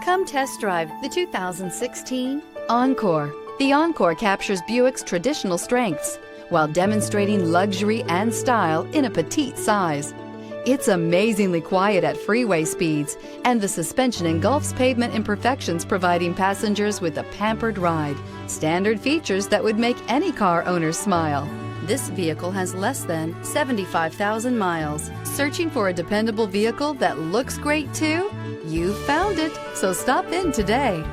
Come test drive the 2016 Encore. The Encore captures Buick's traditional strengths while demonstrating luxury and style in a petite size. It's amazingly quiet at freeway speeds, and the suspension engulfs pavement imperfections, providing passengers with a pampered ride. Standard features that would make any car owner smile. This vehicle has less than 75,000 miles. Searching for a dependable vehicle that looks great too? You found it, so stop in today.